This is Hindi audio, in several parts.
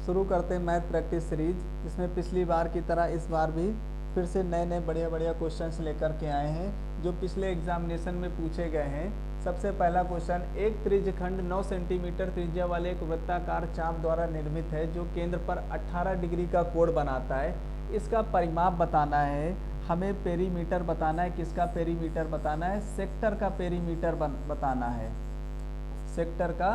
शुरू करते हैं मैथ प्रैक्टिस सीरीज, जिसमें पिछली बार की तरह इस बार भी फिर से नए नए बढ़िया बढ़िया क्वेश्चंस लेकर के आए हैं जो पिछले एग्जामिनेशन में पूछे गए हैं। सबसे पहला क्वेश्चन, एक त्रिज्यखंड 9 सेंटीमीटर त्रिज्या वाले एक वृत्ताकार चाप द्वारा निर्मित है जो केंद्र पर 18 डिग्री का कोण बनाता है। इसका परिमाप बताना है, हमें पेरीमीटर बताना है। किसका पेरीमीटर बताना है? सेक्टर का पेरीमीटर बताना है। सेक्टर का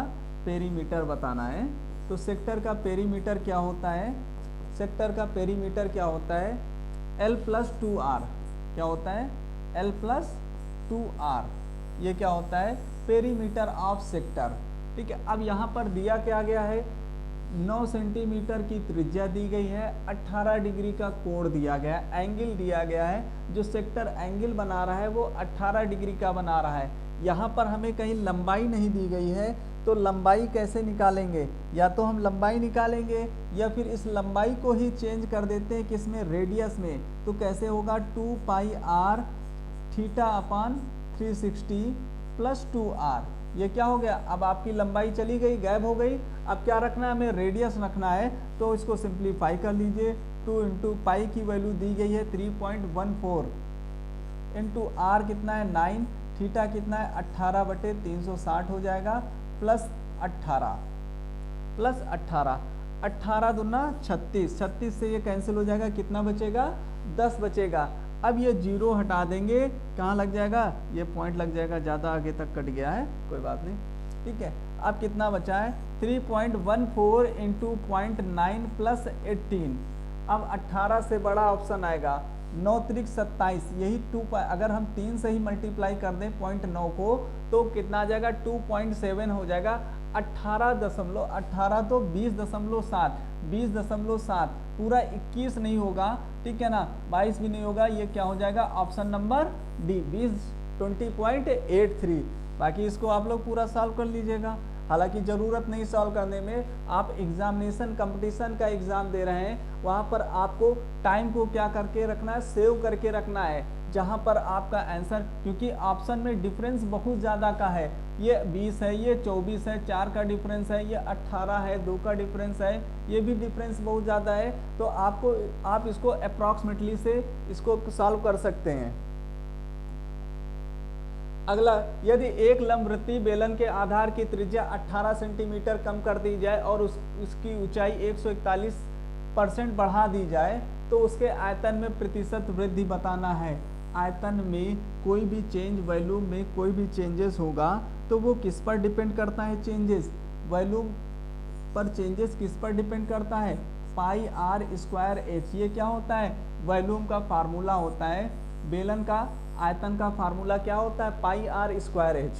पेरीमीटर बताना है। तो सेक्टर का पेरीमीटर क्या होता है? सेक्टर का पेरीमीटर क्या होता है? L+2R। क्या होता है? L+2R। ये क्या होता है? Perimeter of sector. ठीक है, अब यहाँ पर दिया क्या गया है? 9 सेंटीमीटर की त्रिज्या दी गई है, 18 डिग्री का कोण दिया गया है, एंगल दिया गया है। जो सेक्टर एंगल बना रहा है वो 18 डिग्री का बना रहा है। यहाँ पर हमें कहीं लंबाई नहीं दी गई है, तो लंबाई कैसे निकालेंगे? या तो हम लंबाई निकालेंगे या फिर इस लंबाई को ही चेंज कर देते हैं किसमें? रेडियस में। तो कैसे होगा? 2πr theta upon 360 plus 2r। ये क्या हो गया? अब आपकी लंबाई चली गई, गायब हो गई। अब क्या रखना है? हमें रेडियस रखना है। तो इसको सिंप्लीफाई कर लीजिए। 2 इंटू पाई की वैल्यू दी गई है 3.14 इंटू आर कितना है? 9। थीटा कितना है? 18/360 हो जाएगा, प्लस 18 प्लस 18। 18 दूना 36, 36 से ये कैंसिल हो जाएगा। कितना बचेगा? 10 बचेगा। अब ये जीरो हटा देंगे, कहाँ लग जाएगा? ये पॉइंट लग जाएगा, ज़्यादा आगे तक कट गया है, कोई बात नहीं। ठीक है, अब कितना बचा है? 3.14 इंटू 0.9 प्लस 18। अब 18 से बड़ा ऑप्शन आएगा 9 त्रिक 27, यही 2। अगर हम 3 से ही मल्टीप्लाई कर दें 0.9 को तो कितना आ जाएगा? 2.7 हो जाएगा। 18 तो 20.7, 20.7 पूरा 21 नहीं होगा, ठीक है ना, 22 भी नहीं होगा। ये क्या हो जाएगा? Option number D, 20.83। बाकी इसको आप लोग पूरा सॉल्व कर लीजिएगा। हालांकि ज़रूरत नहीं सॉल्व करने में, आप एग्जामिनेशन कंपटीशन का एग्ज़ाम दे रहे हैं, वहाँ पर आपको टाइम को क्या करके रखना है? सेव करके रखना है, जहाँ पर आपका आंसर, क्योंकि ऑप्शन में डिफरेंस बहुत ज़्यादा का है। ये 20 है, ये 24 है, 4 का डिफरेंस है, ये 18 है, 2 का डिफरेंस है, ये भी डिफरेंस बहुत ज़्यादा है। तो आप इसको अप्रॉक्सीमेटली से इसको सॉल्व कर सकते हैं। अगला, यदि एक लंबवृत्तीय बेलन के आधार की त्रिज्या 18 सेंटीमीटर कम कर दी जाए और उसकी ऊंचाई 141% बढ़ा दी जाए तो उसके आयतन में प्रतिशत वृद्धि बताना है। आयतन में कोई भी चेंज, वॉल्यूम में कोई भी चेंजेस होगा तो वो किस पर डिपेंड करता है? चेंजेस वॉल्यूम पर चेंजेस किस पर डिपेंड करता है? πr²h। ये क्या होता है? वॉल्यूम का फार्मूला होता है। बेलन का आयतन का फार्मूला क्या होता है? πr²h।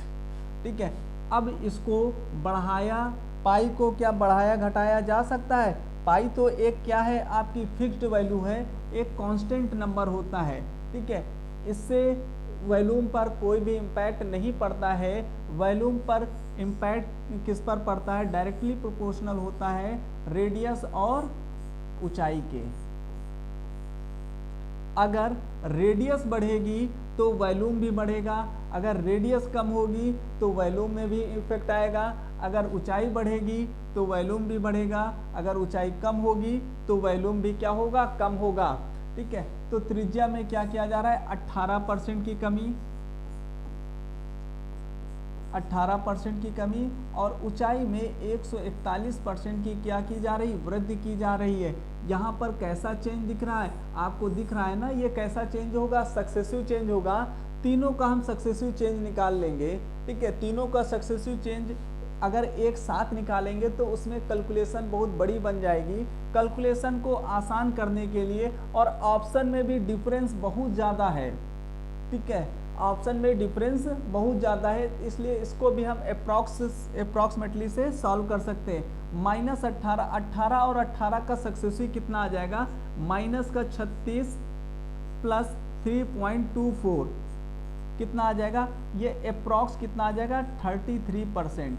ठीक है, अब इसको बढ़ाया, पाई को क्या बढ़ाया घटाया जा सकता है? पाई तो एक क्या है? आपकी फिक्स्ड वैल्यू है, एक कांस्टेंट नंबर होता है। ठीक है, इससे वॉल्यूम पर कोई भी इम्पैक्ट नहीं पड़ता है। वॉल्यूम पर इम्पैक्ट किस पर पड़ता है? डायरेक्टली प्रोपोर्शनल होता है रेडियस और ऊंचाई के। अगर रेडियस बढ़ेगी तो वॉल्यूम भी बढ़ेगा, अगर रेडियस कम होगी तो वॉल्यूम में भी इफेक्ट आएगा। अगर ऊंचाई बढ़ेगी तो वॉल्यूम भी बढ़ेगा, अगर ऊंचाई कम होगी तो वॉल्यूम भी क्या होगा? कम होगा। ठीक है, तो त्रिज्या में क्या किया जा रहा है? 18% की कमी, 18% की कमी, और ऊंचाई में 141% की क्या की जा रही? वृद्धि की जा रही है। यहाँ पर कैसा चेंज दिख रहा है? आपको दिख रहा है ना, ये कैसा चेंज होगा? सक्सेसिव चेंज होगा। तीनों का हम सक्सेसिव चेंज निकाल लेंगे। ठीक है, तीनों का सक्सेसिव चेंज अगर एक साथ निकालेंगे तो उसमें कैलकुलेशन बहुत बड़ी बन जाएगी। कैलकुलेशन को आसान करने के लिए, और ऑप्शन में भी डिफरेंस बहुत ज़्यादा है। ठीक है, ऑप्शन में डिफरेंस बहुत ज़्यादा है, इसलिए इसको भी हम अप्रॉक्सीमेटली से सॉल्व कर सकते हैं। -18, 18 और 18 का सक्सेसिव कितना आ जाएगा? -36 प्लस 3.24 कितना आ जाएगा? ये अप्रॉक्स कितना आ जाएगा? 33%।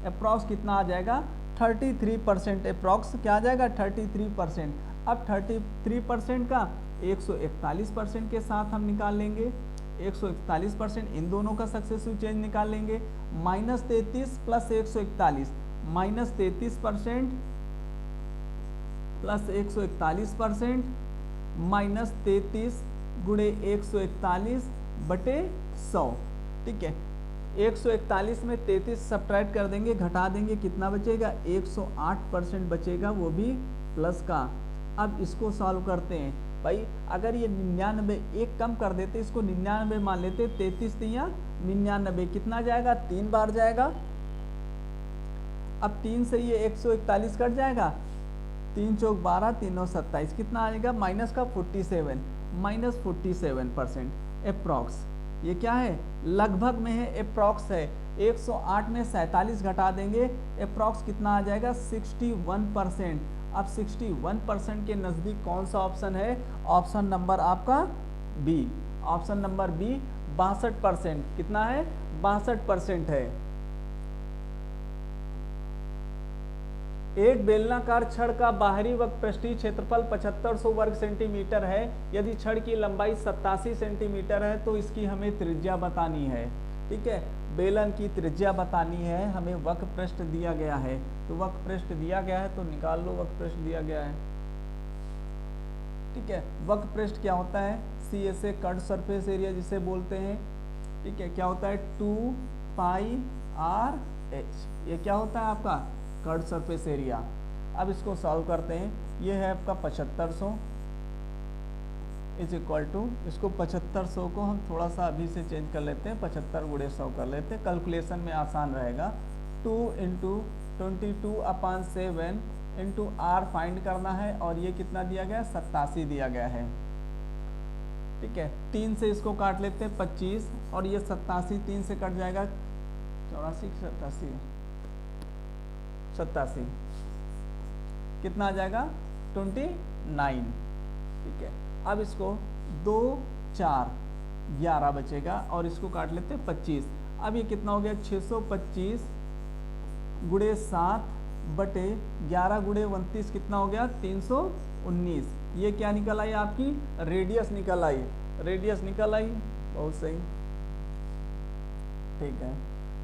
अप्रॉक्स कितना आ जाएगा? 33%। अप्रॉक्स क्या आ जाएगा? 33%। अब 33% का 141% के साथ हम निकाल लेंगे। 141%, इन दोनों का सक्सेसिव चेंज निकाल लेंगे। -33 प्लस 141, -33% प्लस 141% माइनस 33 गुणे 141 बटे 100। ठीक है, 141 में 33 सब्ट्रैक्ट कर देंगे, घटा देंगे, कितना बचेगा 108% बचेगा, वो भी प्लस का। अब इसको सॉल्व करते हैं भाई, अगर ये 99 एक कम कर देते, इसको 99 मान लेते, 33 तिया 99, कितना जाएगा 3 बार जाएगा। अब 3 से ये 141 कट जाएगा, 3 चौक 12, 3 9 27, कितना आएगा माइनस का 47, माइनस 47% अप्रॉक्स। ये क्या है, लगभग में है, अप्रॉक्स है। 108 में 47 घटा देंगे, अप्रॉक्स कितना आ जाएगा 61%। अब 61% के नज़दीक कौन सा ऑप्शन है, ऑप्शन नंबर आपका बी, ऑप्शन नंबर बी 62%, कितना है 62% है। एक बेलनाकार छड़ का बाहरी वक्रपृष्ठीय क्षेत्रफल 7500 वर्ग सेंटीमीटर है। यदि छड़ की लंबाई 87 सेंटीमीटर है तो इसकी हमें त्रिज्या बतानी है। ठीक है, बेलन की त्रिज्या बतानी है, हमें वक्रपृष्ठ दिया गया है, तो वक्रपृष्ठ दिया गया है तो निकाल लो, वक्रपृष्ठ दिया गया है। ठीक है, वक्रपृष्ठ क्या होता है, C S A curve surface area जिसे बोलते हैं। ठीक है, क्या होता है 2 पाई आर एच, ये क्या होता है आपका कर्व सरफेस एरिया। अब इसको सॉल्व करते हैं, ये है आपका 7500 इज इक्वल टू, इसको 7500 को हम थोड़ा सा अभी से चेंज कर लेते हैं, 75 गुणे 100 कर लेते हैं, कैलकुलेशन में आसान रहेगा। 2 इंटू 22/7 इंटू आर फाइंड करना है, और ये कितना दिया गया 87 दिया गया है। ठीक है, 3 से इसको काट लेते हैं 25, और ये 87 3 से कट जाएगा 84 87, कितना आ जाएगा 29। ठीक है, अब इसको 2 4 11 बचेगा, और इसको काट लेते हैं 25। अब ये कितना हो गया 625 गुणे 7 बटे 11 गुणे 29, कितना हो गया 319। ये क्या निकल आई आपकी रेडियस निकल आई, रेडियस निकल आई, बहुत सही। ठीक है,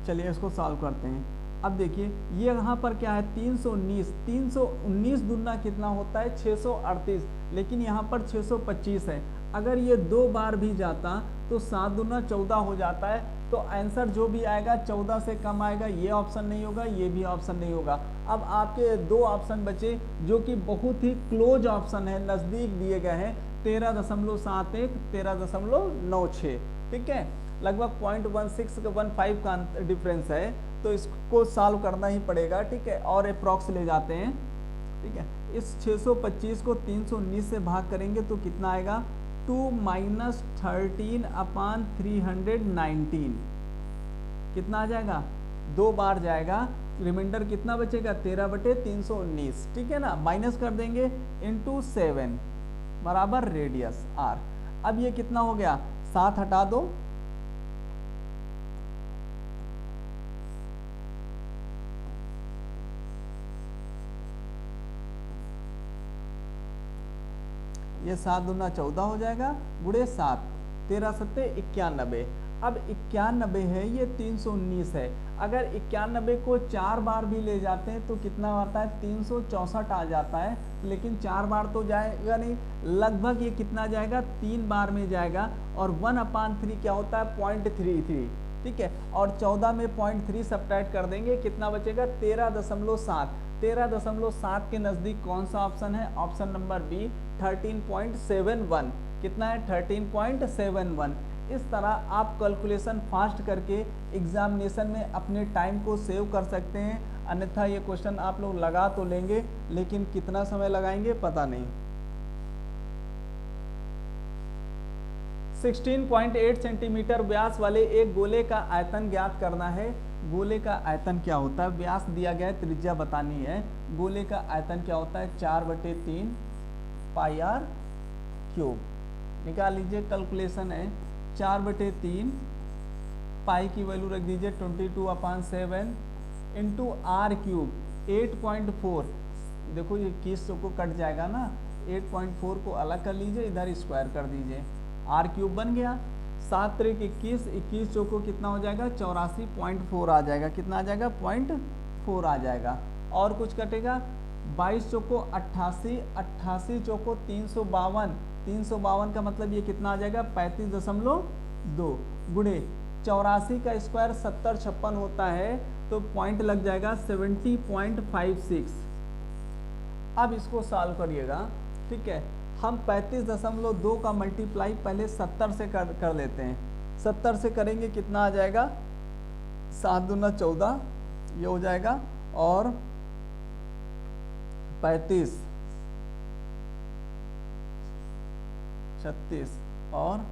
चलिए इसको सॉल्व करते हैं। अब देखिए ये यहाँ पर क्या है 319, 319 दुना कितना होता है 638, लेकिन यहाँ पर 625 है। अगर ये 2 बार भी जाता तो 7 दुना 14 हो जाता है, तो आंसर जो भी आएगा 14 से कम आएगा, ये ऑप्शन नहीं होगा, ये भी ऑप्शन नहीं होगा। अब आपके 2 ऑप्शन बचे जो कि बहुत ही क्लोज ऑप्शन है, नज़दीक दिए गए हैं, 13.71, 13.96। ठीक है, लगभग 0.1615 का डिफरेंस है, तो इसको सॉल्व करना ही पड़ेगा। ठीक है, और अप्रॉक्स ले जाते हैं। ठीक है, इस 625 को 319 से भाग करेंगे तो कितना आएगा 2 माइनस 13/319, कितना आ जाएगा 2 बार जाएगा, रिमाइंडर कितना बचेगा 13/319। ठीक है ना, माइनस कर देंगे इंटू 7 बराबर रेडियस आर। अब ये कितना हो गया 7 हटा दो, ये 7 दूना 14 हो जाएगा, गुणे 7, 13 सत्ते 91। अब 91 है, ये 319 है। अगर 91 को 4 बार भी ले जाते हैं तो कितना आता है 364 आ जाता है, लेकिन 4 बार तो जाएगा नहीं, लगभग ये कितना जाएगा 3 बार में जाएगा। और 1/3 क्या होता है 0.33। ठीक है, और 14 में 0.3 सब्ट्रैक्ट कर देंगे, कितना बचेगा 13.7। 13.7 के नज़दीक कौन सा ऑप्शन है, ऑप्शन नंबर बी 13.71, कितना है 13.71। इस तरह आप कैलकुलेशन फास्ट करके एग्जामिनेशन में अपने टाइम को सेव कर सकते हैं, अन्यथा ये क्वेश्चन आप लोग लगा तो लेंगे लेकिन कितना समय लगाएंगे पता नहीं। 16.8 सेंटीमीटर व्यास वाले एक गोले का आयतन ज्ञात करना है। गोले का आयतन क्या होता है, व्यास दिया गया है, त्रिज्या बतानी है। गोले का आयतन क्या होता है 4/3 पाई आर क्यूब। निकाल लीजिए, कैलकुलेशन है 4/3 पाई की वैल्यू रख दीजिए 22/7 इंटू आर क्यूब 8.4। देखो ये 21 को कट जाएगा ना, 8.4 को अलग कर लीजिए, इधर स्क्वायर कर दीजिए, आर क्यूब बन गया। 7 त्रिक 21, 21 चौको कितना हो जाएगा 84.4 आ जाएगा, कितना आ जाएगा 0.4 आ जाएगा। और कुछ कटेगा 22 चौको 88, 88 चौको 352, 352 का मतलब ये कितना आ जाएगा 35.2 गुणे 84 का स्क्वायर 70 56 होता है, तो पॉइंट लग जाएगा 70.56। अब इसको सॉल्व करिएगा, ठीक है। हम 35.2 का मल्टीप्लाई पहले 70 से कर लेते हैं। 70 से करेंगे कितना आ जाएगा 7 दूना 14 ये हो जाएगा, और 35 36 और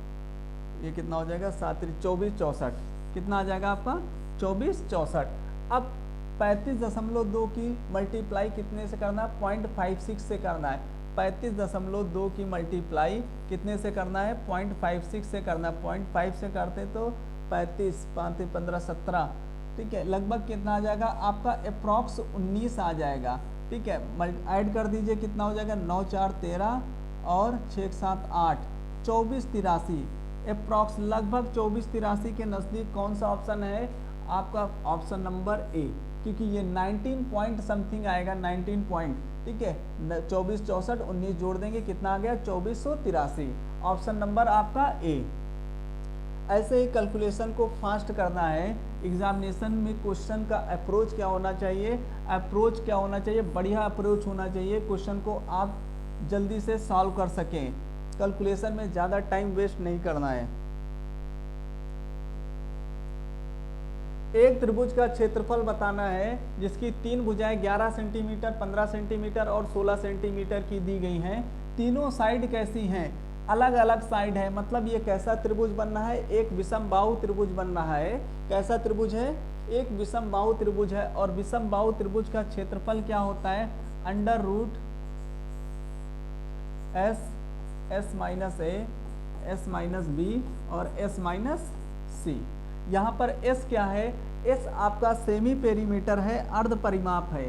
ये कितना हो जाएगा 7 24 64, कितना आ जाएगा आपका 24 64। अब 35.2 की मल्टीप्लाई कितने से करना है 0.56 से करना है। 35.2 की मल्टीप्लाई कितने से करना है 0.56 से करना है। 0.5 से करते तो 35 5 15 17, ठीक है, लगभग कितना आ जाएगा आपका अप्रॉक्स 19 आ जाएगा, ठीक है। ऐड कर दीजिए कितना हो जाएगा 9 4 13 और 6 7 8 24 83, अप्रॉक्स लगभग 24 83 के नज़दीक कौन सा ऑप्शन है आपका ऑप्शन नंबर ए, क्योंकि ये 19 पॉइंट समथिंग आएगा 19 पॉइंट, ठीक है। 24 64 19 जोड़ देंगे कितना आ गया 2483, ऑप्शन नंबर आपका ए। ऐसे ही कैलकुलेशन को फास्ट करना है। एग्जामिनेशन में क्वेश्चन का अप्रोच क्या होना चाहिए, अप्रोच क्या होना चाहिए, बढ़िया अप्रोच होना चाहिए, क्वेश्चन को आप जल्दी से सॉल्व कर सकें। कैलकुलेशन में ज़्यादा टाइम वेस्ट नहीं करना है। एक त्रिभुज का क्षेत्रफल बताना है जिसकी 3 भुजाएं 11 सेंटीमीटर 15 सेंटीमीटर और 16 सेंटीमीटर की दी गई हैं। तीनों साइड कैसी हैं, अलग अलग साइड है, मतलब ये कैसा त्रिभुज बन रहा है, एक विषम बाहु त्रिभुज बन रहा है। कैसा त्रिभुज है, एक विषम बाहु त्रिभुज है, और विषम बाहु त्रिभुज का क्षेत्रफल क्या होता है अंडर रूट एस माइनस ए, एस माइनस बी और एस माइनस सी। यहाँ पर एस क्या है, एस आपका सेमी पेरीमीटर है, अर्ध परिमाप है।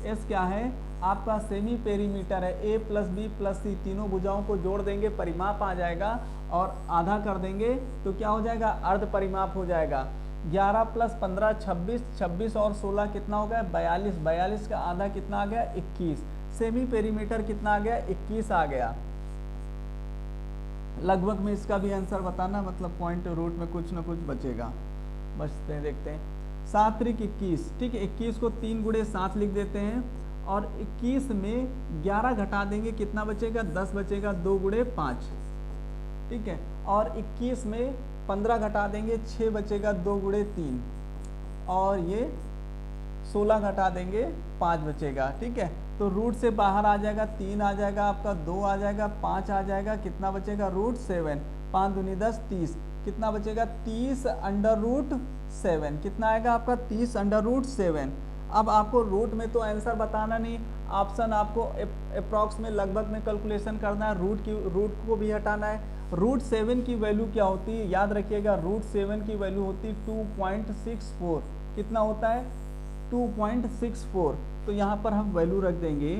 एस क्या है आपका सेमी पेरीमीटर है। ए प्लस बी प्लस सी तीनों भुजाओं को जोड़ देंगे परिमाप आ जाएगा, और आधा कर देंगे तो क्या हो जाएगा अर्ध परिमाप हो जाएगा। 11 प्लस 15 26, 26 और 16 कितना हो गया 42, 42 का आधा कितना आ गया 21, सेमी पेरीमीटर कितना आ गया 21 आ गया। लगभग में इसका भी आंसर बताना, मतलब पॉइंट रूट में कुछ ना कुछ बचेगा। बचते हैं, देखते हैं। 7 त्रिक 21, ठीक है, 21 को 3 गुणे 7 लिख देते हैं, और 21 में 11 घटा देंगे कितना बचेगा 10 बचेगा, 2 गुणे 5, ठीक है। और 21 में 15 घटा देंगे 6 बचेगा, 2 गुणे 3, और ये 16 घटा देंगे 5 बचेगा, ठीक है। तो रूट से बाहर आ जाएगा 3 आ जाएगा आपका, 2 आ जाएगा, 5 आ जाएगा, कितना बचेगा रूट 7, 5 दूनी 10 30, कितना बचेगा 30 अंडर रूट 7, कितना आएगा आपका 30 अंडर रूट 7। अब आपको रूट में तो आंसर बताना नहीं, ऑप्शन आपको अप्रॉक्स में लगभग में कैलकुलेशन करना है, रूट को भी हटाना है। रूट 7 की वैल्यू क्या होती है याद रखिएगा, रूट 7 की वैल्यू होती है 2.64, कितना होता है 2.64, तो यहाँ पर हम वैल्यू रख देंगे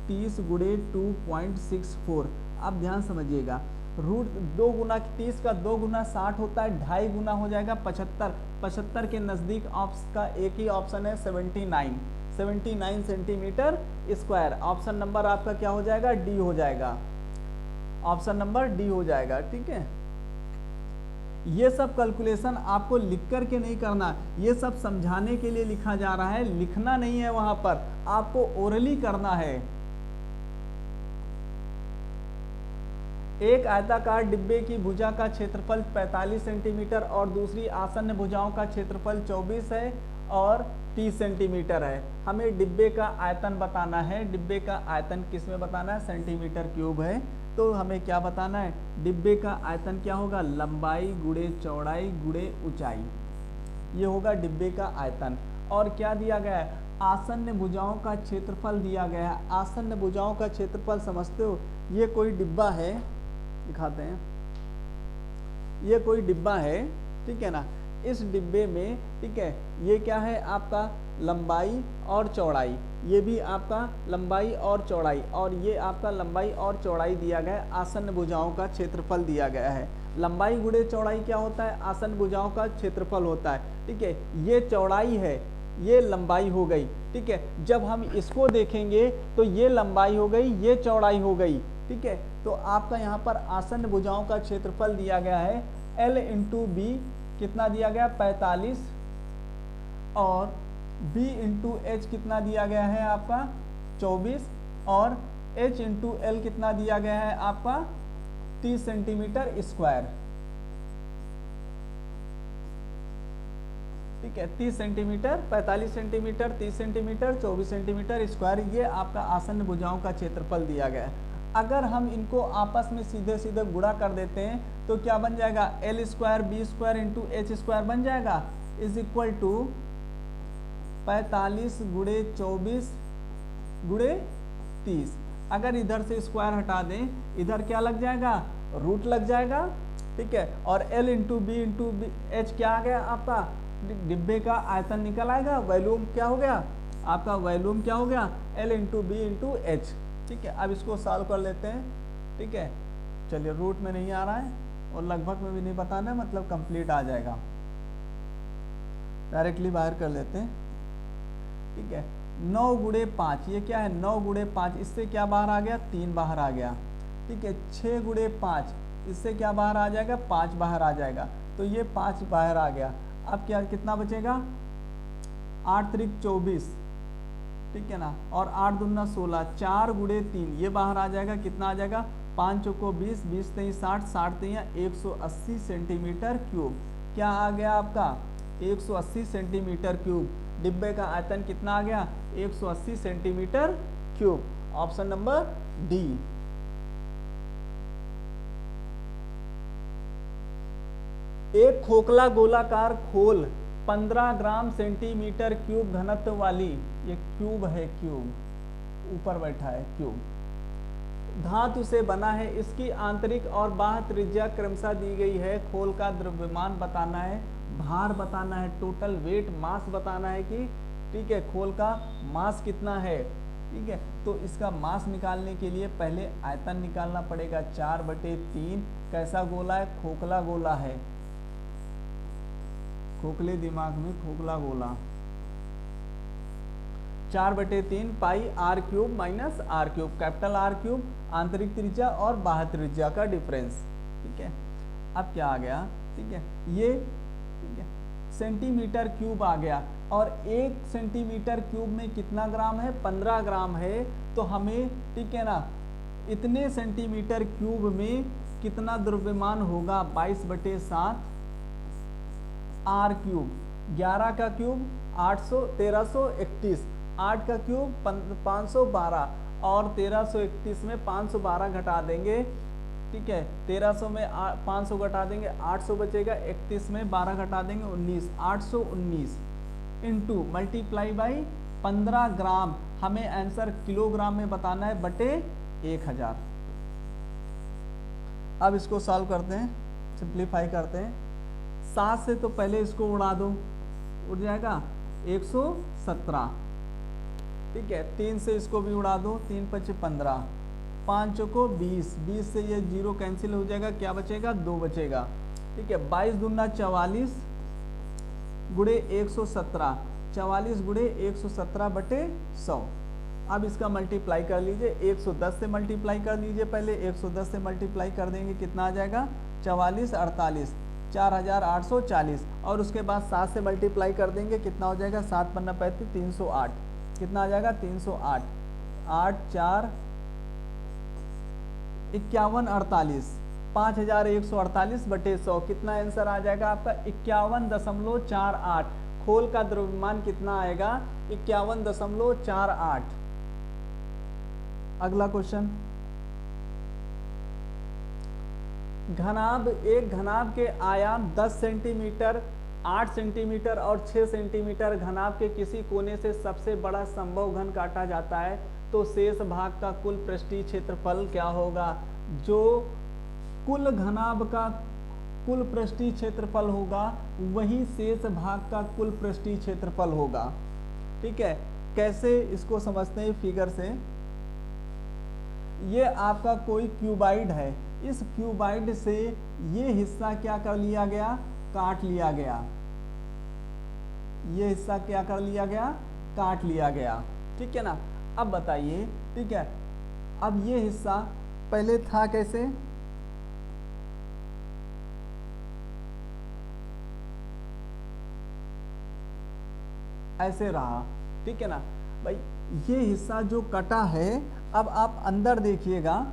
30 गुणे 2.64। अब ध्यान समझिएगा, रूट 2 गुना 30 का 2 गुना 60 होता है, 2.5 गुना हो जाएगा 75, 75 के नज़दीक का एक ही ऑप्शन है 79 सेंटीमीटर स्क्वायर। ऑप्शन नंबर आपका क्या हो जाएगा डी हो जाएगा, ऑप्शन नंबर डी हो जाएगा, ठीक है। ये सब कैलकुलेशन आपको लिख कर के नहीं करना, ये सब समझाने के लिए लिखा जा रहा है, लिखना नहीं है वहां पर, आपको ओरली करना है। एक आयताकार डिब्बे की भुजा का क्षेत्रफल 45 सेंटीमीटर और दूसरी आसन्न भुजाओं का क्षेत्रफल 24 है और 30 सेंटीमीटर है। हमें डिब्बे का आयतन बताना है। डिब्बे का आयतन किस में बताना है, सेंटीमीटर क्यूब है, तो हमें क्या बताना है, डिब्बे का आयतन क्या होगा, लंबाई गुणे चौड़ाई गुणे ऊंचाई, ये होगा डिब्बे का आयतन। और क्या दिया गया है, आसन्न भुजाओं का क्षेत्रफल दिया गया है। आसन्न भुजाओं का क्षेत्रफल समझते हो, ये कोई डिब्बा है, दिखाते हैं, ये कोई डिब्बा है, ठीक है ना। इस डिब्बे में, ठीक है, ये क्या है आपका लंबाई और चौड़ाई, ये भी आपका लंबाई और चौड़ाई, और ये आपका लंबाई और चौड़ाई दिया गया है। आसन्न भुजाओं का क्षेत्रफल दिया गया है। लंबाई गुणे चौड़ाई क्या होता है, आसन्न भुजाओं का क्षेत्रफल होता है, ठीक है। ये चौड़ाई है, ये लंबाई हो गई, ठीक है। जब हम इसको देखेंगे तो ये लंबाई हो गई, ये चौड़ाई हो गई, ठीक है। तो आपका यहाँ पर आसन्न भुजाओं का क्षेत्रफल दिया गया है L इंटू बी, कितना दिया गया 45, और B इंटू एच कितना दिया गया है आपका 24, और H इंटू एल कितना दिया गया है आपका 30 सेंटीमीटर स्क्वायर, ठीक है। 30 centimetre, 45 centimetre, 30 centimetre, 24 centimetre square, ये आपका आसन्न भुजाओं का क्षेत्रफल दिया गया है। अगर हम इनको आपस में सीधे सीधे गुणा कर देते हैं तो क्या बन जाएगा, L square B square into H square बन जाएगा, इज इक्वल टू 45 गुणे 24 गुणे 30। अगर इधर से स्क्वायर हटा दें, इधर क्या लग जाएगा, रूट लग जाएगा, ठीक है। और L into B into H क्या आ गया आपका, डिब्बे का आयतन निकल आएगा, वॉल्यूम क्या हो गया आपका, वॉल्यूम क्या हो गया L into B into H, ठीक है। अब इसको सॉल्व कर लेते हैं, ठीक है। चलिए, रूट में नहीं आ रहा है और लगभग में भी नहीं बताना है, मतलब कंप्लीट आ जाएगा, डायरेक्टली बाहर कर लेते हैं, ठीक है। 9 गुणे 5, ये क्या है 9 गुणे 5, इससे क्या बाहर आ गया 3 बाहर आ गया, ठीक है। 6 गुणे 5, इससे क्या बाहर आ जाएगा 5 बाहर आ जाएगा, तो ये 5 बाहर आ गया। अब क्या कितना बचेगा 8 त्रिक 24, ठीक है ना, और 8 दूना 16, 4 गुणे 3 ये बाहर आ जाएगा, कितना आ जाएगा 5 चौको 20, 20 3 60, 60 3 180 सेंटीमीटर क्यूब, क्या आ गया आपका 180 सेंटीमीटर क्यूब। डिब्बे का आयतन कितना आ गया 180 centimetre cube, option number D. एक खोखला गोलाकार खोल 15 ग्राम सेंटीमीटर क्यूब घनत्व वाली, ये क्यूब है, क्यूब ऊपर बैठा है क्यूब, धातु से बना है, इसकी आंतरिक और बाह्य त्रिज्या क्रमशः दी गई है। खोल का द्रव्यमान बताना है, भार बताना है, टोटल वेट मास बताना है कि, ठीक है, खोल का मास कितना है, ठीक है। तो इसका मास निकालने के लिए पहले आयतन निकालना पड़ेगा, 4/3। कैसा गोला है, खोखला गोला है, खोखले दिमाग में खोखला गोला, 4/3 pi R cube minus R cube, capital R cube आंतरिक त्रिज्या और बाह्य त्रिज्या का डिफरेंस, ठीक है। अब क्या आ गया, ठीक है, ये ठीक है सेंटीमीटर क्यूब आ गया, और 1 सेंटीमीटर क्यूब में कितना ग्राम है 15 ग्राम है, तो हमें, ठीक है ना, इतने सेंटीमीटर क्यूब में कितना द्रव्यमान होगा 22/7 आर क्यूब, 11 का क्यूब 800 1331, 8 का क्यूब 512, और 1331 में 512 घटा देंगे, ठीक है। 1300 में 500 घटा देंगे 800 बचेगा, 31 में 12 घटा देंगे 19, 819 इंटू मल्टीप्लाई बाई 15 ग्राम, हमें आंसर किलोग्राम में बताना है बटे 1000। अब इसको सॉल्व करते हैं, सिंप्लीफाई करते हैं। 7 से तो पहले इसको उड़ा दो, उड़ जाएगा 117, ठीक है। 3 से इसको भी उड़ा दो, 3 5 15, 5 को 20, 20 से ये 0 कैंसिल हो जाएगा, क्या बचेगा 2 बचेगा, ठीक है। 22 दूना 44 गुणे 117, 44 गुणे 117/100। अब इसका मल्टीप्लाई कर लीजिए, 110 से मल्टीप्लाई कर लीजिए, पहले 110 से मल्टीप्लाई कर देंगे, कितना आ जाएगा 44 48, 4840, और उसके बाद 7 से मल्टीप्लाई कर देंगे, कितना हो जाएगा 7 पन्ना 35 308, कितना आ जाएगा 308, 8 4 51 48, 5148/100, कितना आंसर आ जाएगा आपका 51.48। खोल का द्रव्यमान कितना आएगा 51.48। अगला क्वेश्चन, घनाभ, एक घनाभ के आयाम 10 सेंटीमीटर, 8 सेंटीमीटर और 6 सेंटीमीटर, घनाभ के किसी कोने से सबसे बड़ा संभव घन काटा जाता है, तो शेष भाग का कुल पृष्ठीय क्षेत्रफल क्या होगा। जो कुल घनाभ का कुल पृष्ठीय क्षेत्रफल होगा वही शेष भाग का कुल पृष्ठीय क्षेत्रफल होगा, ठीक है। कैसे इसको समझते हैं फिगर से, ये आपका कोई क्यूबाइड है, इस क्यूबाइड से ये हिस्सा क्या कर लिया गया, काट लिया गया, ये हिस्सा क्या कर लिया गया, काट लिया गया, ठीक है ना। अब बताइए, ठीक है, अब ये हिस्सा पहले था कैसे, ऐसे रहा, ठीक है ना भाई। ये हिस्सा जो कटा है, अब आप अंदर देखिएगा,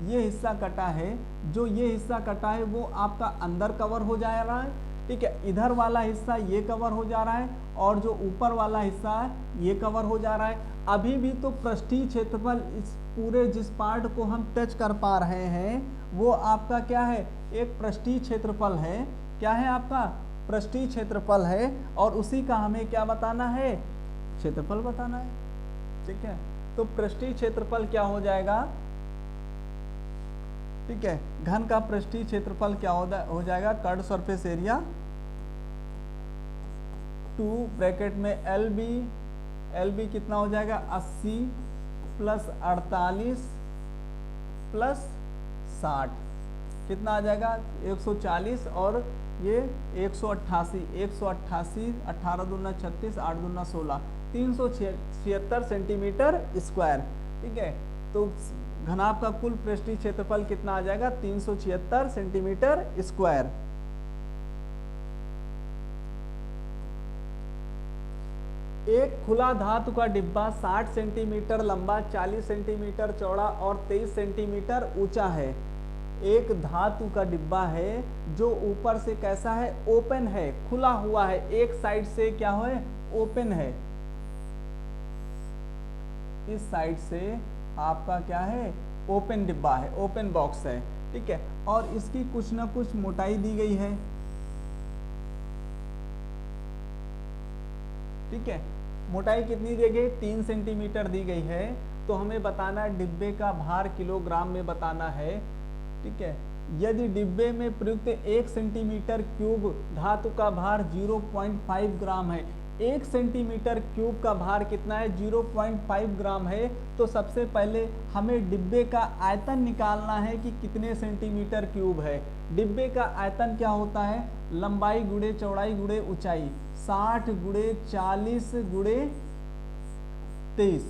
ये हिस्सा कटा है, जो ये हिस्सा कटा है वो आपका अंदर कवर हो जा रहा है, ठीक है। इधर वाला हिस्सा ये कवर हो जा रहा है, और जो ऊपर वाला हिस्सा है ये कवर हो जा रहा है। अभी भी तो पृष्ठीय क्षेत्रफल, इस पूरे जिस पार्ट को हम टच कर पा रहे हैं वो आपका क्या है, एक पृष्ठीय क्षेत्रफल है। क्या है आपका, पृष्ठीय क्षेत्रफल है, और उसी का हमें क्या बताना है, क्षेत्रफल बताना है, ठीक है। तो पृष्ठीय क्षेत्रफल क्या हो जाएगा, ठीक है, घन का पृष्ठीय क्षेत्रफल क्या हो जाएगा, कर्ड सरफेस एरिया 2 ब्रैकेट में एल बी कितना हो जाएगा, 80 प्लस 48 प्लस 60 कितना आ जाएगा, 140, और ये 188, 18 दूना 36, 8 दूना 16, 376 सेंटीमीटर स्क्वायर, ठीक है। तो घनाभ का कुल पृष्ठीय क्षेत्रफल कितना आ जाएगा, 376 सेंटीमीटर स्क्वायर। एक खुला धातु का डिब्बा 60 सेंटीमीटर लंबा, 40 सेंटीमीटर चौड़ा और 23 सेंटीमीटर ऊंचा है। एक धातु का डिब्बा है जो ऊपर से कैसा है, ओपन है, खुला हुआ है, एक साइड से क्या है, ओपन है, इस साइड से आपका क्या है, ओपन डिब्बा है, ओपन बॉक्स है, ठीक है। और इसकी कुछ ना कुछ मोटाई दी गई है, ठीक है। मोटाई कितनी दी गई, 3 सेंटीमीटर दी गई है। तो हमें बताना है डिब्बे का भार किलोग्राम में बताना है, ठीक है। यदि डिब्बे में प्रयुक्त 1 सेंटीमीटर क्यूब धातु का भार 0.5 ग्राम है, 1 सेंटीमीटर क्यूब का भार कितना है, 0.5 ग्राम है। तो सबसे पहले हमें डिब्बे का आयतन निकालना है कि कितने सेंटीमीटर क्यूब है। डिब्बे का आयतन क्या होता है, लंबाई गुणे चौड़ाई गुणे ऊंचाई, 60 गुणे 40 गुणे 23,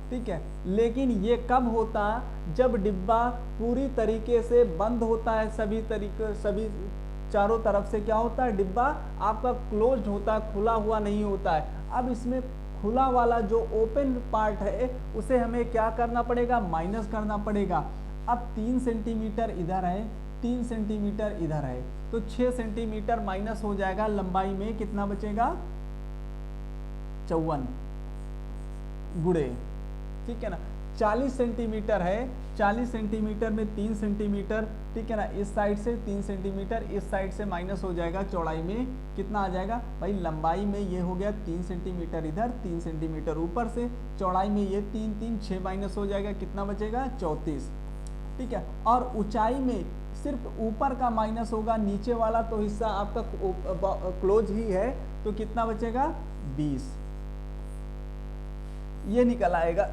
ठीक है। लेकिन ये कब होता, जब डिब्बा पूरी तरीके से बंद होता है, सभी चारों तरफ से क्या होता है, डिब्बा आपका क्लोज्ड होता है, खुला हुआ नहीं होता है। अब इसमें खुला वाला जो ओपन पार्ट है उसे हमें क्या करना पड़ेगा, माइनस करना पड़ेगा। अब 3 सेंटीमीटर इधर है, 3 सेंटीमीटर इधर है, तो 6 सेंटीमीटर माइनस हो जाएगा, लंबाई में कितना बचेगा, 54 गुणे, ठीक है ना। 40 सेंटीमीटर है, 40 सेंटीमीटर में 3 सेंटीमीटर, ठीक है ना, इस साइड से 3 सेंटीमीटर, इस साइड से माइनस हो जाएगा, चौड़ाई में कितना आ जाएगा भाई, लंबाई में ये हो गया 3 सेंटीमीटर इधर, 3 सेंटीमीटर ऊपर से, चौड़ाई में ये 3 6 माइनस हो जाएगा, कितना बचेगा, 34, ठीक है। और ऊंचाई में सिर्फ ऊपर का माइनस होगा, नीचे वाला तो हिस्सा आपका क्लोज ही है, तो कितना बचेगा, 20, ये निकल आएगा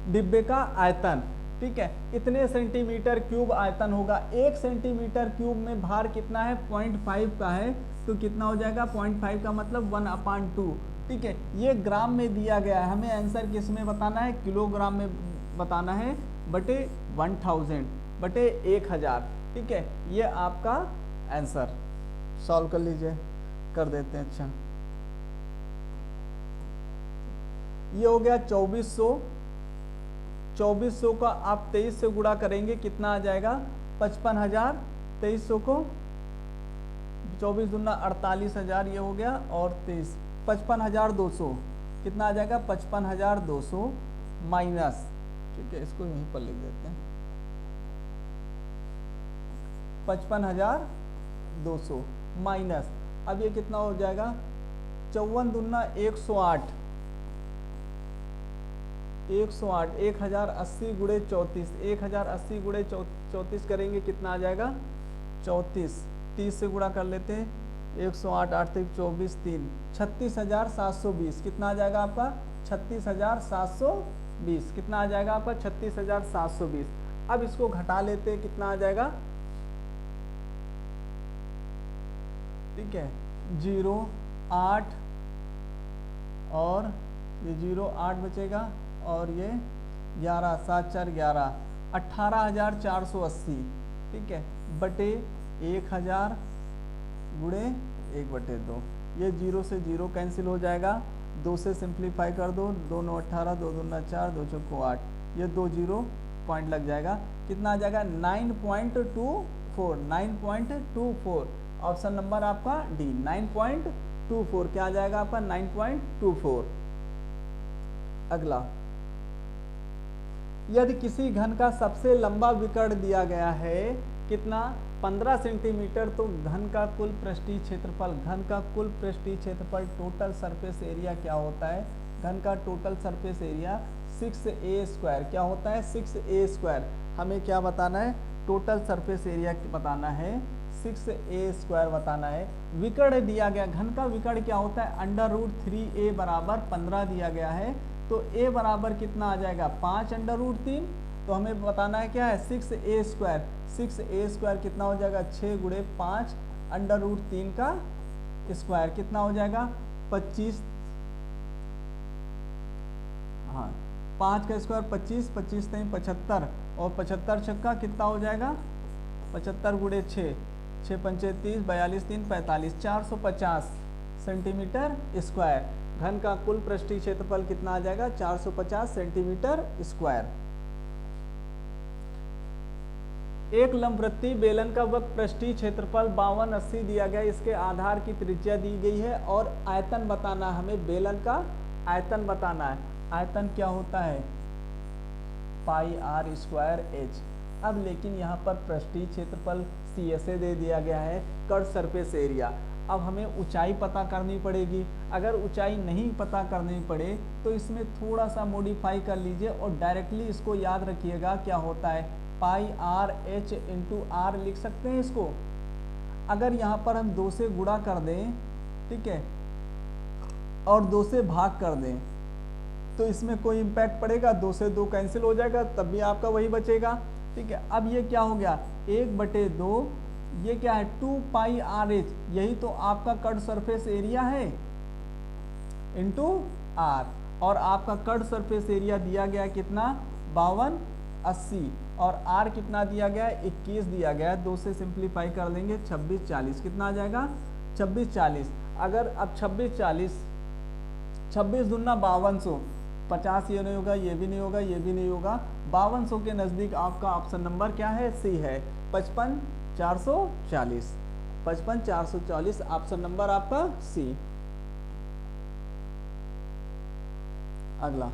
डिब्बे का आयतन, ठीक है। इतने सेंटीमीटर क्यूब आयतन होगा। 1 सेंटीमीटर क्यूब में भार कितना है, 0.5 का है, तो कितना हो जाएगा, 0.5 का मतलब 1/2, ठीक है। ये ग्राम में दिया गया है, हमें आंसर किस में बताना है, किलोग्राम में बताना है, बटे 1000 बटे 1000, ठीक है। ये आपका आंसर सॉल्व कर लीजिए, कर देते हैं। अच्छा, ये हो गया 2400 का आप 23 से गुणा करेंगे, कितना आ जाएगा, 55,000, 2300 को 24 दूना 48,000, ये हो गया, और 23 55,200, कितना आ जाएगा, 55,200 माइनस, ठीक है, इसको यहीं पर लिख देते हैं, 55,200 माइनस, अब ये कितना हो जाएगा, 54 दूना 108, 1080 गुणे 34, 1080 गुणे 34 करेंगे, कितना आ जाएगा, 34, 30 से गुणा कर लेते हैं, 108, 8 3 24 3, 36,720, कितना आ जाएगा आपका, 36,720, कितना आ जाएगा आपका, 36,720। अब इसको घटा लेते हैं, कितना आ जाएगा, ठीक है, 0 8 और ये 0 8 बचेगा और ये 11 7 4 11 18,480, ठीक है, बटे 1000 गुणे 1/2। ये 0 से 0 कैंसिल हो जाएगा, 2 से सिंप्लीफाई कर दो, 2 9 18, 2 दूना 4, 2 चौको 8, ये 2 0 पॉइंट लग जाएगा। कितना आ जाएगा 9.24, 9.24। ऑप्शन नंबर आपका डी 9.24 क्या आ जाएगा आपका 9.24। अगला, यदि किसी घन का सबसे लंबा विकर्ण दिया गया है कितना 15 सेंटीमीटर, तो घन का कुल पृष्ठीय क्षेत्रफल, घन का कुल पृष्ठीय क्षेत्रफल टोटल सरफेस एरिया क्या होता है, घन का टोटल सरफेस एरिया 6a² क्या होता है 6a²। हमें क्या बताना है, टोटल सरफेस एरिया बताना है 6a² बताना है। विकर्ण दिया गया, घन का विकर्ण क्या होता है √3a बराबर 15 दिया गया है, तो a बराबर कितना आ जाएगा 5 √3, तो हमें बताना है क्या है 6a²। 6a² कितना हो जाएगा 6 गुणे 5 √3 का स्क्वायर कितना हो जाएगा 25, हाँ 5 का स्क्वायर 25, 25 नहीं 75 और 75 छक्का कितना हो जाएगा 75 गुणे 6, 6 पंचे 30, 42 3 45, 450 सेंटीमीटर स्क्वायर। घन का कुल पृष्ठीय क्षेत्रफल कितना आ जाएगा 450 सेंटीमीटर स्क्वायर। एक लंबवृत्तीय बेलन का वक्र पृष्ठीय क्षेत्रफल 5280 दिया गया, इसके आधार की त्रिज्या दी गई है और आयतन बताना, हमें बेलन का आयतन बताना है। आयतन क्या होता है πr²h। अब लेकिन यहाँ पर पृष्ठीय क्षेत्रफल CSA दे दिया गया है, कर्व सरफेस एरिया। अब हमें ऊंचाई पता करनी पड़ेगी, अगर ऊंचाई नहीं पता करनी पड़े तो इसमें थोड़ा सा मॉडिफाई कर लीजिए और डायरेक्टली इसको याद रखिएगा क्या होता है πrh × r लिख सकते हैं इसको। अगर यहाँ पर हम 2 से गुणा कर दें, ठीक है, और 2 से भाग कर दें तो इसमें कोई इम्पैक्ट पड़ेगा, 2 से 2 कैंसिल हो जाएगा, तब भी आपका वही बचेगा, ठीक है। अब ये क्या हो गया 1/2, ये क्या है 2πrh, यही तो आपका कर्व सरफेस एरिया है इंटू r, और आपका कर्व सरफेस एरिया दिया गया कितना 5280 और r कितना दिया गया है 21 दिया गया है। 2 से सिंप्लीफाई कर देंगे 2640 कितना आ जाएगा 2640। अगर अब 2640 26 दूना 5200, 50 ये नहीं होगा, ये भी नहीं होगा, ये भी नहीं होगा, 5200 के नजदीक आपका ऑप्शन नंबर क्या है सी है 55440। 55440 ऑप्शन नंबर आपका सी। अगला,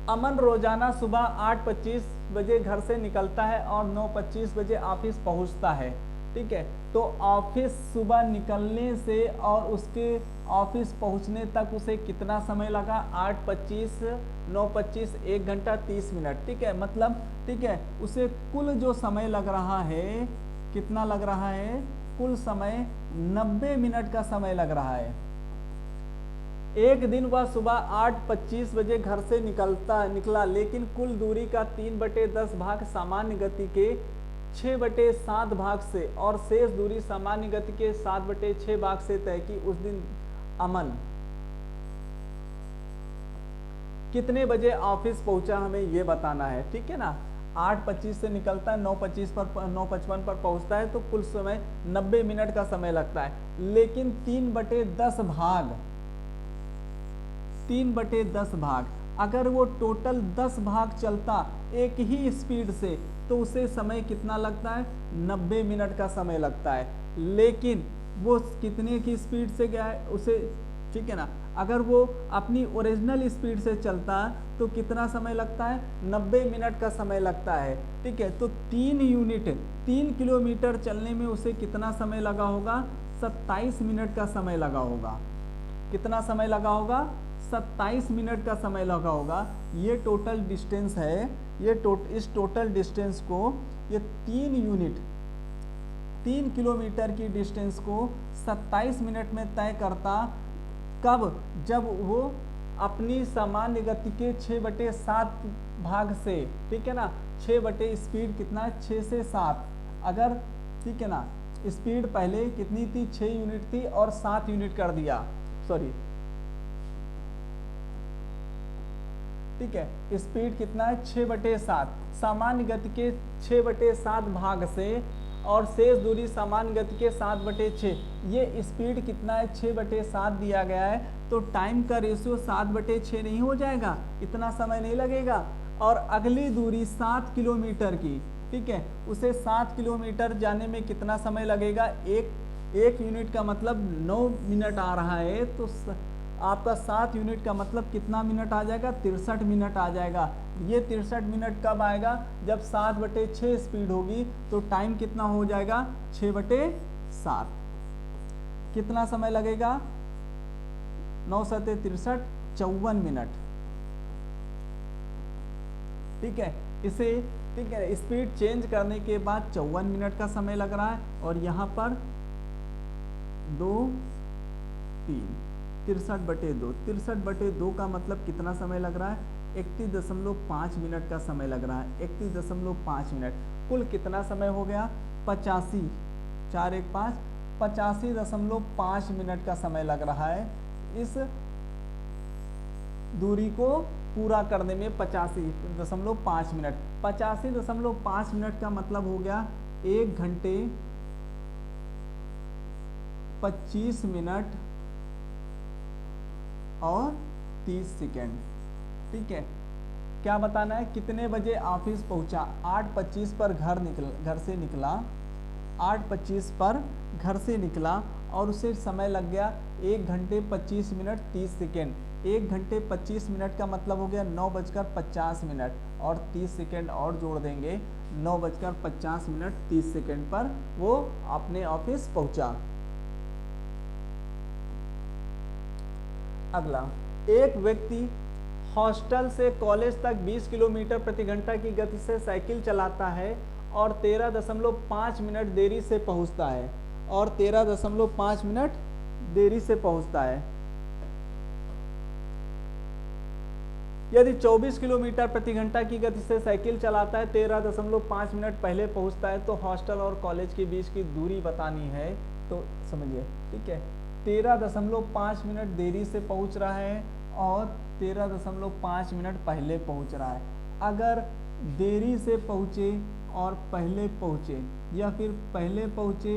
अमन रोजाना सुबह 8:25 बजे घर से निकलता है और 9:25 बजे ऑफिस पहुंचता है, ठीक है। तो ऑफिस सुबह निकलने से और उसके ऑफिस पहुंचने तक उसे कितना समय लगा 8:25 9:25 1 घंटा 30 मिनट, ठीक है। मतलब ठीक है उसे कुल जो समय लग रहा है कितना लग रहा है, कुल समय 90 मिनट का समय लग रहा है। एक दिन वह सुबह 8:25 बजे घर से निकला, लेकिन कुल दूरी का 3/10 भाग सामान्य गति के 6/7 भाग से और शेष दूरी सामान्य गति के 7/6 भाग से तय की। उस दिन अमन कितने बजे ऑफिस पहुंचा, हमें ये बताना है, ठीक है ना। 8:25 से निकलता है, 9:55 पर पहुंचता है, तो कुल समय 90 मिनट का समय लगता है। लेकिन 3/10 भाग, 3/10 भाग, अगर वो टोटल 10 भाग चलता एक ही स्पीड से तो उसे समय कितना लगता है 90 मिनट का समय लगता है। लेकिन वो कितने की स्पीड से गया है उसे, ठीक है ना, अगर वो अपनी ओरिजिनल स्पीड से चलता तो कितना समय लगता है 90 मिनट का समय लगता है, ठीक है। तो 3 यूनिट 3 किलोमीटर चलने में उसे कितना समय लगा होगा 27 मिनट का समय लगा होगा। कितना समय लगा होगा 27 मिनट का समय लगा होगा। ये टोटल डिस्टेंस है, ये इस टोटल डिस्टेंस को ये 3 यूनिट 3 किलोमीटर की डिस्टेंस को 27 मिनट में तय करता। कब, जब वो अपनी सामान्य गति के 6/7 भाग से, ठीक है ना, 6 स्पीड कितना है 6 से 7, अगर ठीक है ना स्पीड पहले कितनी थी, 6 यूनिट थी और 7 यूनिट कर दिया, सॉरी ठीक है। स्पीड कितना है, 6/7, सामान्य गति के 6/7 भाग से और शेष दूरी सामान्य गति के 7/6। ये स्पीड कितना है, 6/7 दिया गया है, तो टाइम का रेशियो 7/6 नहीं हो जाएगा, इतना समय नहीं लगेगा। और अगली दूरी 7 किलोमीटर की, ठीक है, उसे 7 किलोमीटर जाने में कितना समय लगेगा, एक यूनिट का मतलब 9 मिनट आ रहा है, तो आपका 7 यूनिट का मतलब कितना मिनट आ जाएगा, 63 मिनट आ जाएगा। ये 63 मिनट कब आएगा, जब 7/6 स्पीड होगी, तो टाइम कितना हो जाएगा, 6/7। कितना समय लगेगा, 9 7 63, 54 मिनट, ठीक है। इसे, ठीक है, स्पीड चेंज करने के बाद 54 मिनट का समय लग रहा है, और यहाँ पर 2 3 63/2, 63/2 का मतलब कितना समय लग रहा है, 31.5 मिनट का समय लग रहा है, 31.5 मिनट। कुल कितना समय हो गया, 85, 4 1 5, 85.5 मिनट का समय लग रहा है इस दूरी को पूरा करने में। 85.5 मिनट, 85.5 मिनट का मतलब हो गया 1 घंटे 25 मिनट और 30 सेकेंड, ठीक है। क्या बताना है, कितने बजे ऑफिस पहुंचा, 8:25 पर घर से निकला, 8:25 पर घर से निकला और उसे समय लग गया 1 घंटे 25 मिनट 30 सेकेंड। 1 घंटे 25 मिनट का मतलब हो गया 9:50 और 30 सेकेंड और जोड़ देंगे, 9:50 30 सेकेंड पर वो अपने ऑफिस पहुंचा। अगला, एक व्यक्ति हॉस्टल से कॉलेज तक 20 किलोमीटर प्रति घंटा की गति से साइकिल चलाता है और 13.5 मिनट देरी से पहुंचता है, और 13.5 मिनट देरी से पहुंचता है। यदि 24 किलोमीटर प्रति घंटा की गति से साइकिल चलाता है, 13.5 मिनट पहले पहुंचता है, तो हॉस्टल और कॉलेज के बीच की दूरी बतानी है। तो समझिए, ठीक है, 13.5 मिनट देरी से पहुंच रहा है और 13.5 मिनट पहले पहुंच रहा है। अगर देरी से पहुंचे और पहले पहुंचे, या फिर पहले पहुंचे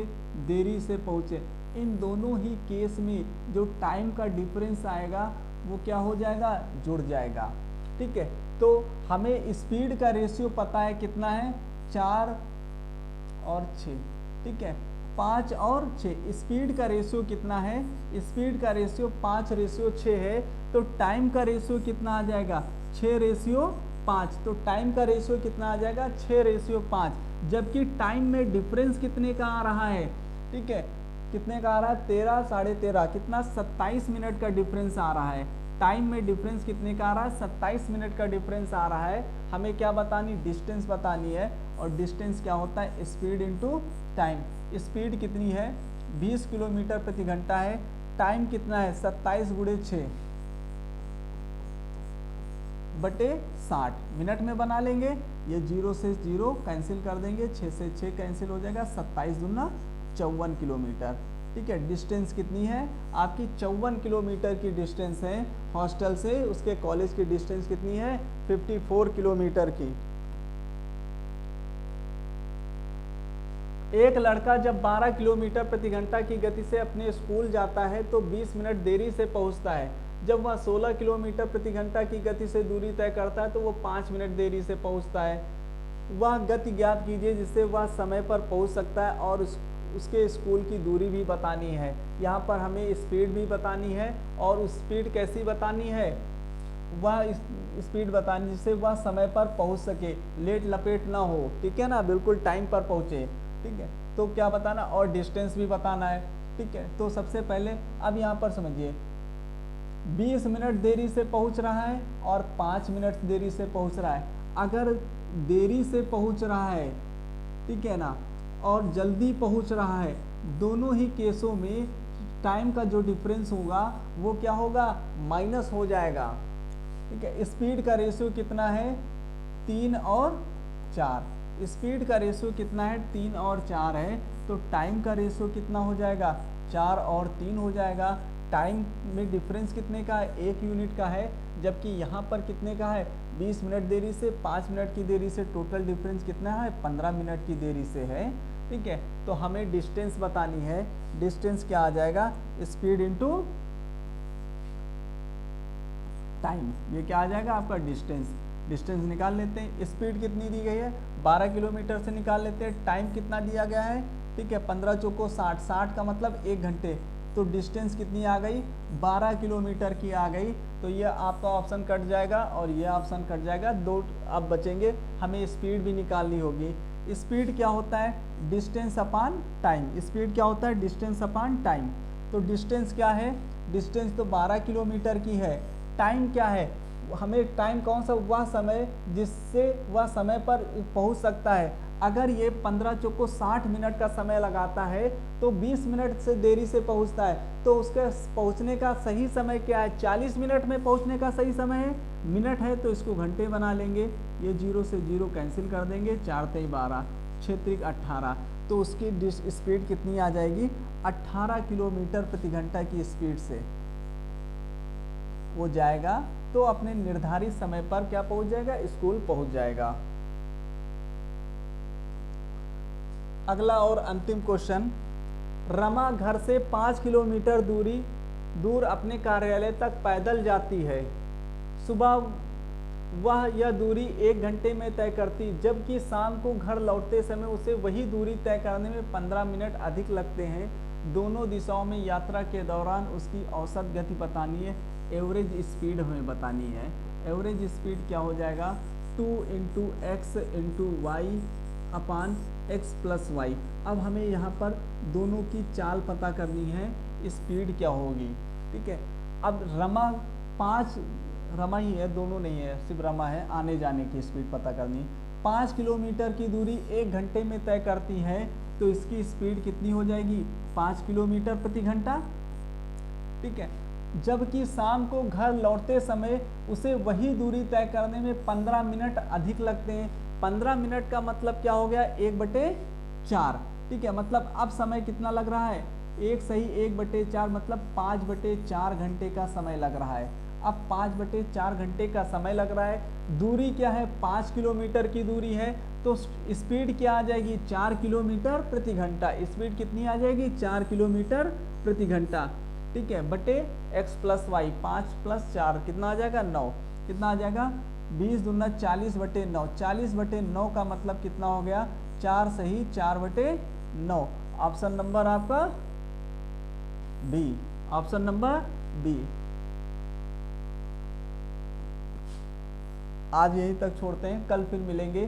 देरी से पहुंचे, इन दोनों ही केस में जो टाइम का डिफरेंस आएगा वो क्या हो जाएगा, जुड़ जाएगा, ठीक है। तो हमें स्पीड का रेशियो पता है, कितना है, 4 और 6, ठीक है, 5 और 6। स्पीड का रेशियो कितना है, स्पीड का रेशियो 5/6 है, तो टाइम का रेशियो कितना आ जाएगा, 6/5। तो टाइम का रेशियो कितना आ जाएगा, 6/5। जबकि टाइम में डिफरेंस कितने का आ रहा है, ठीक है, कितने का आ रहा है, 13 साढ़े 13, कितना, 27 मिनट का डिफरेंस आ रहा है। टाइम में डिफरेंस कितने का आ रहा है, 27 मिनट का डिफरेंस आ रहा है। हमें क्या बतानी, डिस्टेंस बतानी है, और डिस्टेंस क्या होता है, स्पीड इंटू टाइम। स्पीड कितनी है, 20 किलोमीटर प्रति घंटा है, टाइम कितना है, 27 × 6 बटे 60 मिनट में बना लेंगे। ये 0 से 0 कैंसिल कर देंगे, 6 से 6 कैंसिल हो जाएगा, 27 दूना 54 किलोमीटर, ठीक है। डिस्टेंस कितनी है आपकी, 54 किलोमीटर की डिस्टेंस है हॉस्टल से उसके कॉलेज की डिस्टेंस कितनी है, 54 किलोमीटर की। एक लड़का जब 12 किलोमीटर प्रति घंटा की गति से अपने स्कूल जाता है तो 20 मिनट देरी से पहुंचता है। जब वह 16 किलोमीटर प्रति घंटा की गति से दूरी तय करता है तो वो 5 मिनट देरी से पहुंचता है। वह गति ज्ञात कीजिए जिससे वह समय पर पहुंच सकता है और उसके स्कूल की दूरी भी बतानी है। यहाँ पर हमें स्पीड भी बतानी है, और स्पीड कैसी बतानी है, वह स्पीड बतानी जिससे वह समय पर पहुंच सके, लेट लपेट ना हो, ठीक है ना, बिल्कुल टाइम पर पहुंचे, ठीक है। तो क्या बताना, और डिस्टेंस भी बताना है, ठीक है। तो सबसे पहले अब यहाँ पर समझिए, 20 मिनट देरी से पहुंच रहा है और 5 मिनट देरी से पहुंच रहा है। अगर देरी से पहुंच रहा है, ठीक है ना, और जल्दी पहुंच रहा है, दोनों ही केसों में टाइम का जो डिफरेंस होगा वो क्या होगा, माइनस हो जाएगा, ठीक है। स्पीड का रेशियो कितना है, 3 और 4। स्पीड का रेशियो कितना है, 3 और 4 है। तो टाइम का रेशियो कितना हो जाएगा, 4 और 3 हो जाएगा। टाइम में डिफरेंस कितने का है, 1 यूनिट का है, जबकि यहाँ पर कितने का है, 20 मिनट देरी से 5 मिनट की देरी से टोटल डिफरेंस कितना है, 15 मिनट की देरी से है। ठीक है, तो हमें डिस्टेंस बतानी है। डिस्टेंस क्या आ जाएगा, स्पीड इनटू टाइम, ये क्या आ जाएगा आपका डिस्टेंस। डिस्टेंस निकाल लेते हैं, स्पीड कितनी दी गई है 12 किलोमीटर से निकाल लेते हैं, टाइम कितना दिया गया है, ठीक है 15 चौको 60, 60 का मतलब 1 घंटे, तो डिस्टेंस कितनी आ गई 12 किलोमीटर की आ गई। तो ये आपका ऑप्शन कट जाएगा और ये ऑप्शन कट जाएगा, दो अब बचेंगे। हमें स्पीड भी निकालनी होगी। स्पीड क्या होता है, डिस्टेंस अपान टाइम। स्पीड क्या होता है, डिस्टेंस अपान टाइम। तो डिस्टेंस क्या है, डिस्टेंस तो 12 किलोमीटर की है। टाइम क्या है, हमें टाइम कौन सा, वह समय जिससे वह समय पर पहुंच सकता है। अगर ये 15 चौको 60 मिनट का समय लगाता है तो 20 मिनट से देरी से पहुंचता है, तो उसके पहुंचने का सही समय क्या है, 40 मिनट में पहुंचने का सही समय है, मिनट है तो इसको घंटे बना लेंगे। ये 0 से 0 कैंसिल कर देंगे, 4 3 12, 6 3 18, तो उसकी स्पीड कितनी आ जाएगी, 18 किलोमीटर प्रति घंटा की स्पीड से वो जाएगा, तो अपने निर्धारित समय पर क्या पहुंच जाएगा, स्कूल पहुंच जाएगा। अगला और अंतिम क्वेश्चन, रमा घर से 5 किलोमीटर दूर अपने कार्यालय तक पैदल जाती है। सुबह वह यह दूरी 1 घंटे में तय करती, जबकि शाम को घर लौटते समय उसे वही दूरी तय करने में 15 मिनट अधिक लगते हैं। दोनों दिशाओं में यात्रा के दौरान उसकी औसत गति बतानी है, एवरेज स्पीड हमें बतानी है। एवरेज स्पीड क्या हो जाएगा, 2 × x × y अपान x + y। अब हमें यहाँ पर दोनों की चाल पता करनी है, स्पीड क्या होगी। ठीक है, अब रमा 5, रमा ही है, दोनों नहीं है, सिर्फ रमा है, आने जाने की स्पीड पता करनी। 5 किलोमीटर की दूरी 1 घंटे में तय करती है, तो इसकी स्पीड कितनी हो जाएगी, 5 किलोमीटर प्रति घंटा। ठीक है, जबकि शाम को घर लौटते समय उसे वही दूरी तय करने में 15 मिनट अधिक लगते हैं। 15 मिनट का मतलब क्या हो गया, 1/4। ठीक है, मतलब अब समय कितना लग रहा है, 1 सही 1/4 मतलब 5/4 घंटे का समय लग रहा है। अब 5/4 घंटे का समय लग रहा है, दूरी क्या है, 5 किलोमीटर की दूरी है, तो स्पीड क्या आ जाएगी, 4 किलोमीटर प्रति घंटा। स्पीड कितनी आ जाएगी, 4 किलोमीटर प्रति घंटा। ठीक है, बटे x + y, 5 + 4 कितना आ जाएगा, 9। कितना आ जाएगा, 20 दूना 40/9, 40/9 का मतलब कितना हो गया, 4 सही 4/9। ऑप्शन नंबर आपका बी, ऑप्शन नंबर बी। आज यहीं तक छोड़ते हैं, कल फिर मिलेंगे।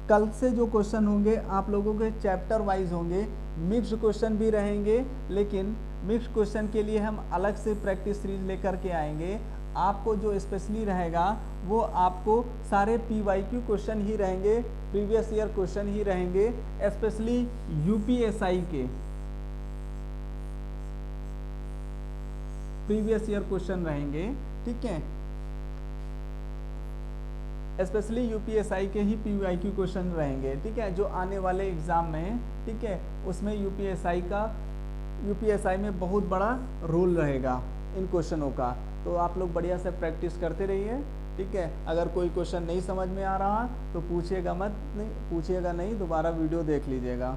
कल से जो क्वेश्चन होंगे आप लोगों के चैप्टर वाइज होंगे, मिक्स्ड क्वेश्चन भी रहेंगे, लेकिन मिक्स्ड क्वेश्चन के लिए हम अलग से प्रैक्टिस सीरीज लेकर के आएंगे। आपको जो स्पेशली रहेगा वो आपको सारे PYQ क्वेश्चन ही रहेंगे, प्रीवियस ईयर क्वेश्चन ही रहेंगे, स्पेशली UPSI के प्रीवियस ईयर क्वेश्चन रहेंगे। ठीक है, स्पेशली UPSI के ही PYQ क्वेश्चन रहेंगे। ठीक है, जो आने वाले एग्जाम में, ठीक है, उसमें UPSI में बहुत बड़ा रोल रहेगा इन क्वेश्चनों का। तो आप लोग बढ़िया से प्रैक्टिस करते रहिए। ठीक है, अगर कोई क्वेश्चन नहीं समझ में आ रहा तो पूछिएगा मत, नहीं पूछिएगा नहीं, दोबारा वीडियो देख लीजिएगा।